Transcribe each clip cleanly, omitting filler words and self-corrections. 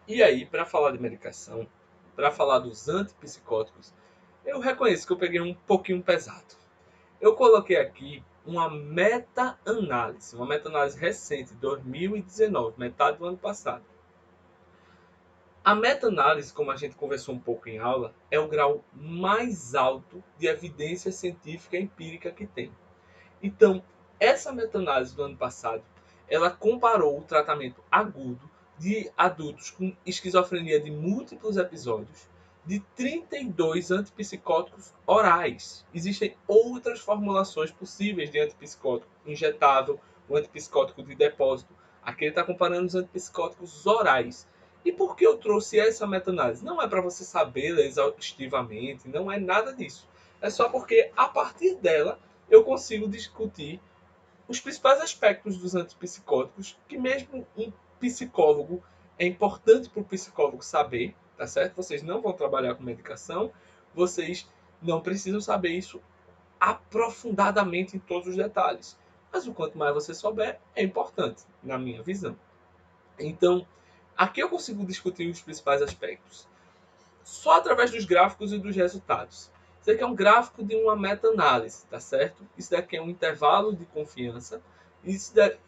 E aí, para falar de medicação, para falar dos antipsicóticos, eu reconheço que eu peguei um pouquinho pesado. Eu coloquei aqui uma meta-análise recente, 2019, metade do ano passado. A meta-análise, como a gente conversou um pouco em aula, é o grau mais alto de evidência científica empírica que tem. Então, essa meta-análise do ano passado, ela comparou o tratamento agudo de adultos com esquizofrenia de múltiplos episódios de 32 antipsicóticos orais. Existem outras formulações possíveis de antipsicótico injetável, o antipsicótico de depósito. Aqui ele está comparando os antipsicóticos orais. E por que eu trouxe essa meta-análise? Não é para você saber exaustivamente, não é nada disso. É só porque, a partir dela, eu consigo discutir os principais aspectos dos antipsicóticos, que mesmo um psicólogo é importante para o psicólogo saber, tá certo? Vocês não vão trabalhar com medicação, vocês não precisam saber isso aprofundadamente em todos os detalhes. Mas o quanto mais você souber, é importante, na minha visão. Então, aqui eu consigo discutir os principais aspectos só através dos gráficos e dos resultados. Isso aqui é um gráfico de uma meta-análise, tá certo? Isso daqui é um intervalo de confiança.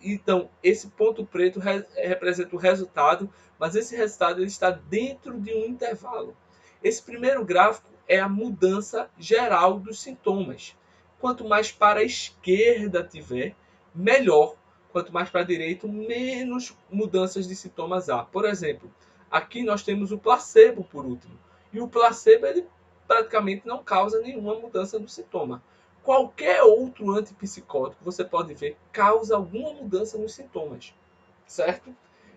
Então, esse ponto preto representa o resultado, mas esse resultado ele está dentro de um intervalo. Esse primeiro gráfico é a mudança geral dos sintomas. Quanto mais para a esquerda tiver, melhor. Quanto mais para a direita, menos mudanças de sintomas há. Por exemplo, aqui nós temos o placebo por último. E o placebo ele praticamente não causa nenhuma mudança no sintoma. Qualquer outro antipsicótico, você pode ver, causa alguma mudança nos sintomas, certo?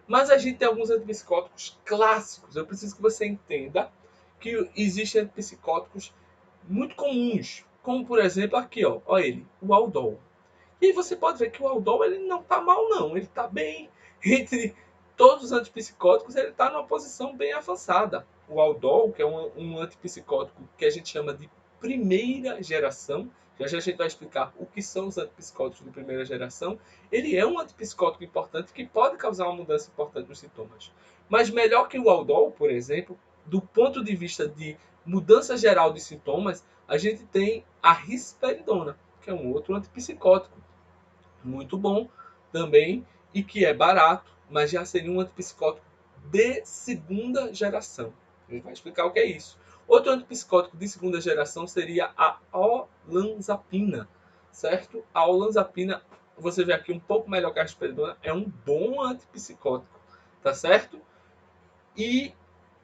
Mas a gente tem alguns antipsicóticos clássicos. Eu preciso que você entenda que existem antipsicóticos muito comuns, como por exemplo aqui, ó ele, o Aldol. E aí você pode ver que o Aldol ele não está mal não, ele está bem entre todos os antipsicóticos, ele está numa posição bem avançada. O Aldol, que é um antipsicótico que a gente chama de primeira geração, já a gente vai explicar o que são os antipsicóticos de primeira geração, ele é um antipsicótico importante que pode causar uma mudança importante nos sintomas. Mas melhor que o Aldol, por exemplo, do ponto de vista de mudança geral de sintomas, a gente tem a risperidona, que é um outro antipsicótico muito bom também e que é barato, mas já seria um antipsicótico de segunda geração. A gente vai explicar o que é isso. Outro antipsicótico de segunda geração seria a olanzapina, certo? A olanzapina, você vê aqui um pouco melhor que a risperidona, é um bom antipsicótico, tá certo? E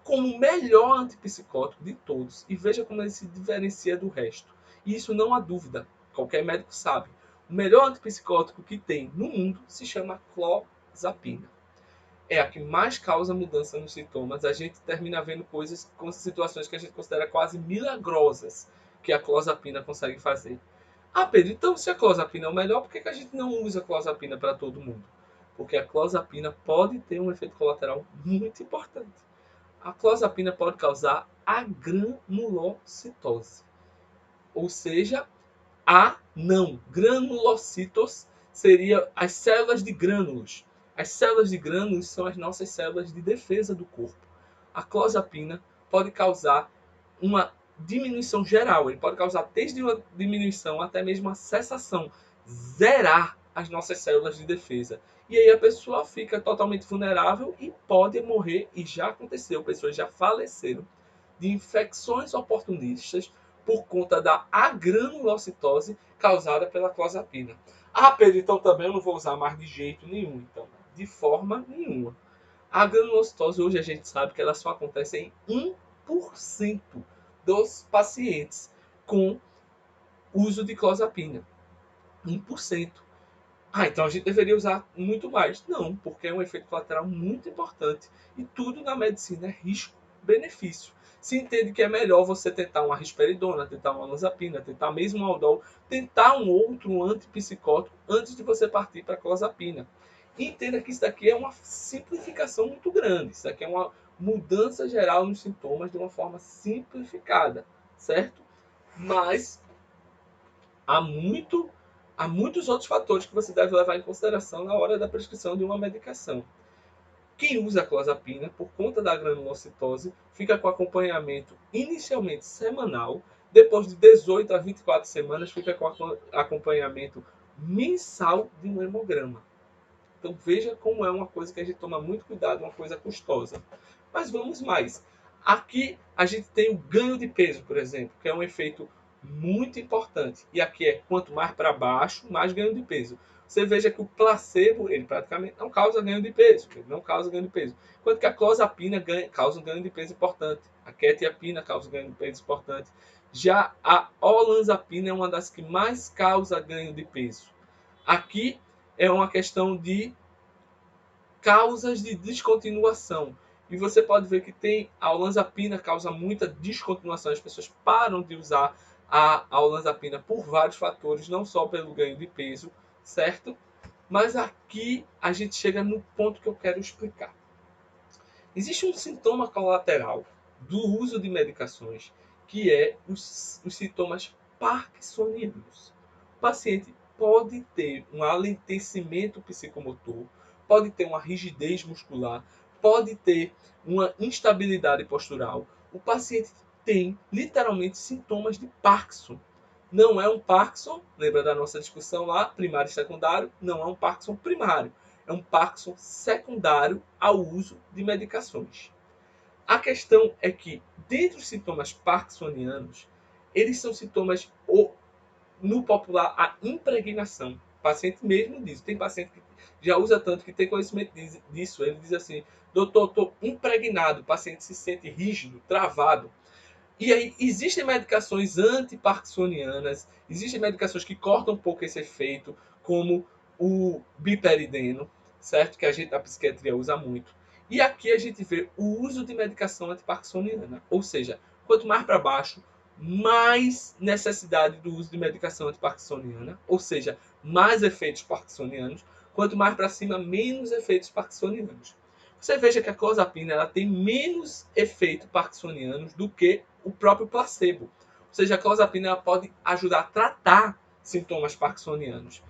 como melhor antipsicótico de todos, e veja como ele se diferencia do resto. E isso não há dúvida, qualquer médico sabe. O melhor antipsicótico que tem no mundo se chama clozapina. É a que mais causa mudança nos sintomas. A gente termina vendo coisas com situações que a gente considera quase milagrosas que a clozapina consegue fazer. Ah, Pedro, então se a clozapina é o melhor, por que a gente não usa a clozapina para todo mundo? Porque a clozapina pode ter um efeito colateral muito importante. A clozapina pode causar a granulocitose, ou seja, a não granulocitos seria as células de grânulos. As células de grânulos são as nossas células de defesa do corpo. A clozapina pode causar uma diminuição geral, ele pode causar desde uma diminuição até mesmo a cessação, zerar as nossas células de defesa. E aí a pessoa fica totalmente vulnerável e pode morrer, e já aconteceu, pessoas já faleceram de infecções oportunistas por conta da agranulocitose causada pela clozapina. Ah, Pedro, então também eu não vou usar mais de jeito nenhum, então, de forma nenhuma. A granulocitose hoje a gente sabe que ela só acontece em 1% dos pacientes com uso de clozapina. 1%. Ah, então a gente deveria usar muito mais. Não, porque é um efeito colateral muito importante. E tudo na medicina é risco-benefício. Se entende que é melhor você tentar uma risperidona, tentar uma olanzapina, tentar mesmo um aldol, tentar um outro antipsicótico antes de você partir para a clozapina. E entenda que isso daqui é uma simplificação muito grande. Isso daqui é uma mudança geral nos sintomas de uma forma simplificada, certo? Mas há muito há muitos outros fatores que você deve levar em consideração na hora da prescrição de uma medicação. Quem usa a clozapina, por conta da granulocitose, fica com acompanhamento inicialmente semanal, depois de 18 a 24 semanas fica com acompanhamento mensal de um hemograma. Então veja como é uma coisa que a gente toma muito cuidado, uma coisa custosa. Mas vamos mais. Aqui a gente tem o ganho de peso, por exemplo, que é um efeito muito importante. E aqui é quanto mais para baixo, mais ganho de peso. Você veja que o placebo, ele praticamente não causa ganho de peso. Ele não causa ganho de peso. Enquanto que a clozapina causa um ganho de peso importante. A quetiapina causa um ganho de peso importante. Já a olanzapina é uma das que mais causa ganho de peso. Aqui é uma questão de causas de descontinuação. E você pode ver que tem a olanzapina causa muita descontinuação. As pessoas param de usar a olanzapina por vários fatores, não só pelo ganho de peso, certo? Mas aqui a gente chega no ponto que eu quero explicar. Existe um sintoma colateral do uso de medicações, que é os sintomas parkinsonianos. O paciente pode ter um alentecimento psicomotor, pode ter uma rigidez muscular, pode ter uma instabilidade postural. O paciente tem literalmente sintomas de Parkinson. Não é um Parkinson, lembra da nossa discussão lá, primário e secundário? Não é um Parkinson primário, é um Parkinson secundário ao uso de medicações. A questão é que, dentre os sintomas parkinsonianos, eles são sintomas, no popular, a impregnação. O paciente mesmo diz, tem paciente que já usa tanto que tem conhecimento disso, ele diz assim, doutor, estou impregnado, o paciente se sente rígido, travado. E aí, existem medicações antiparkinsonianas, existem medicações que cortam um pouco esse efeito, como o biperideno, certo? Que a gente na psiquiatria usa muito. E aqui a gente vê o uso de medicação antiparkinsoniana, ou seja, quanto mais para baixo, mais necessidade do uso de medicação antiparkinsoniana, ou seja, mais efeitos parkinsonianos, quanto mais para cima, menos efeitos parkinsonianos. Você veja que a clozapina ela tem menos efeitos parkinsonianos do que o próprio placebo. Ou seja, a clozapina ela pode ajudar a tratar sintomas parkinsonianos.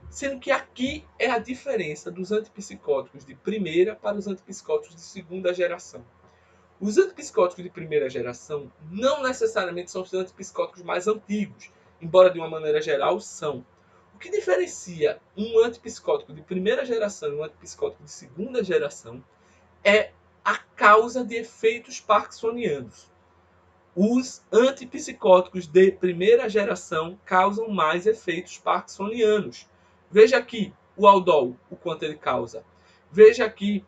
Sendo que aqui é a diferença dos antipsicóticos de primeira para os antipsicóticos de segunda geração. Os antipsicóticos de primeira geração não necessariamente são os antipsicóticos mais antigos, embora de uma maneira geral são. O que diferencia um antipsicótico de primeira geração e um antipsicótico de segunda geração é a causa de efeitos parkinsonianos. Os antipsicóticos de primeira geração causam mais efeitos parkinsonianos. Veja aqui o Aldol, o quanto ele causa. Veja aqui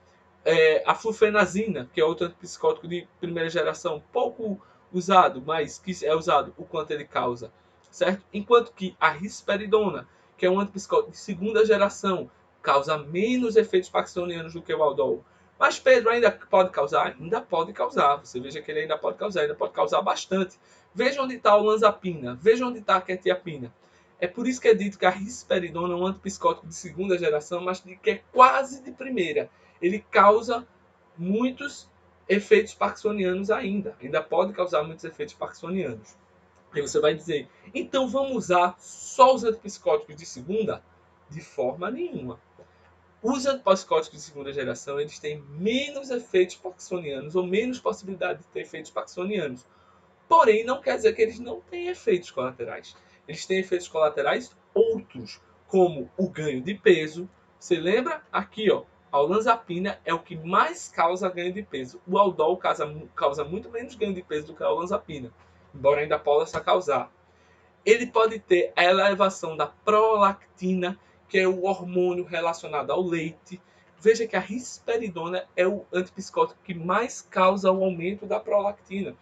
a flufenazina, que é outro antipsicótico de primeira geração, pouco usado, mas que é usado, o quanto ele causa, certo? Enquanto que a risperidona, que é um antipsicótico de segunda geração, causa menos efeitos parkinsonianos do que o Aldol. Mas Pedro ainda pode causar? Ainda pode causar. Você veja que ele ainda pode causar bastante. Veja onde está a olanzapina, veja onde está a quetiapina. É por isso que é dito que a risperidona é um antipsicótico de segunda geração, mas que é quase de primeira. Ele causa muitos efeitos parkinsonianos ainda. Ainda pode causar muitos efeitos parkinsonianos. Aí você vai dizer, então vamos usar só os antipsicóticos de segunda? De forma nenhuma. Os antipsicóticos de segunda geração eles têm menos efeitos parkinsonianos ou menos possibilidade de ter efeitos parkinsonianos. Porém, não quer dizer que eles não têm efeitos colaterais. Eles têm efeitos colaterais outros, como o ganho de peso. Você lembra? Aqui, ó, a olanzapina é o que mais causa ganho de peso. O Aldol causa muito menos ganho de peso do que a olanzapina, embora ainda possa causar. Ele pode ter a elevação da prolactina, que é o hormônio relacionado ao leite. Veja que a risperidona é o antipsicótico que mais causa o aumento da prolactina.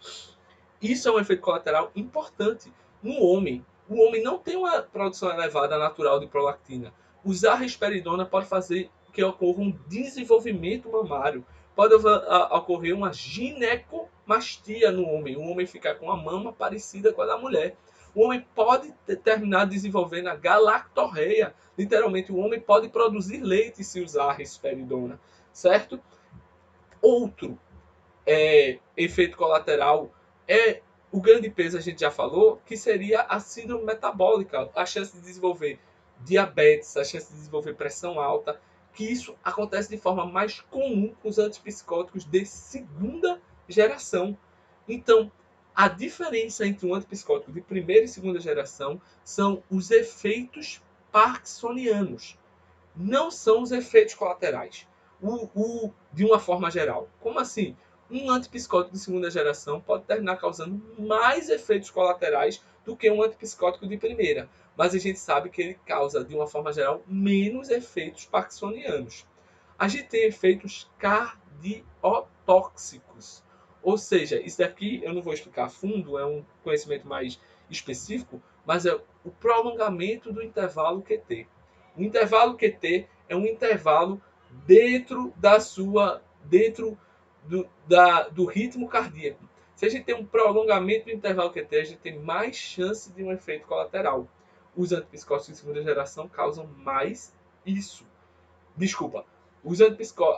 Isso é um efeito colateral importante no homem. O homem não tem uma produção elevada natural de prolactina. Usar a risperidona pode fazer que ocorra um desenvolvimento mamário. Pode ocorrer uma ginecomastia no homem. O homem ficar com uma mama parecida com a da mulher. O homem pode terminar desenvolvendo a galactorreia. Literalmente, o homem pode produzir leite se usar a risperidona, certo? Outro efeito colateral é o ganho de peso, a gente já falou, que seria a síndrome metabólica, a chance de desenvolver diabetes, a chance de desenvolver pressão alta, que isso acontece de forma mais comum com os antipsicóticos de segunda geração. Então, a diferença entre um antipsicótico de primeira e segunda geração são os efeitos parkinsonianos, não são os efeitos colaterais. De uma forma geral. Como assim? Um antipsicótico de segunda geração pode terminar causando mais efeitos colaterais do que um antipsicótico de primeira. Mas a gente sabe que ele causa, de uma forma geral, menos efeitos parkinsonianos. A gente tem efeitos cardiotóxicos. Ou seja, isso daqui eu não vou explicar a fundo, é um conhecimento mais específico, mas é o prolongamento do intervalo QT. O intervalo QT é um intervalo dentro do ritmo cardíaco. Se a gente tem um prolongamento do intervalo QT, a gente tem mais chance de um efeito colateral. Os antipsicóticos de segunda geração causam mais isso. Desculpa.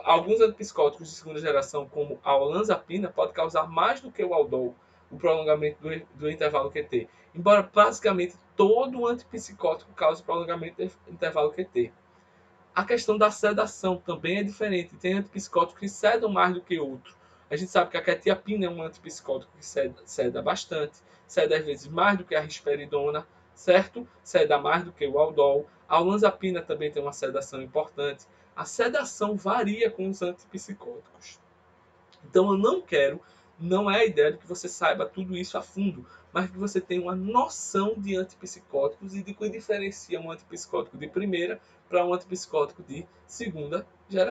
Alguns antipsicóticos de segunda geração, como a olanzapina, pode causar mais do que o Aldol, o prolongamento do intervalo QT. Embora basicamente todo antipsicótico cause prolongamento do intervalo QT. A questão da sedação também é diferente. Tem antipsicóticos que sedam mais do que outros. A gente sabe que a quetiapina é um antipsicótico que seda bastante, ceda às vezes mais do que a risperidona, certo? Ceda mais do que o Aldol. A olanzapina também tem uma sedação importante. A sedação varia com os antipsicóticos. Então eu não é a ideia de que você saiba tudo isso a fundo, mas que você tenha uma noção de antipsicóticos e de que diferencia um antipsicótico de primeira para um antipsicótico de segunda geração.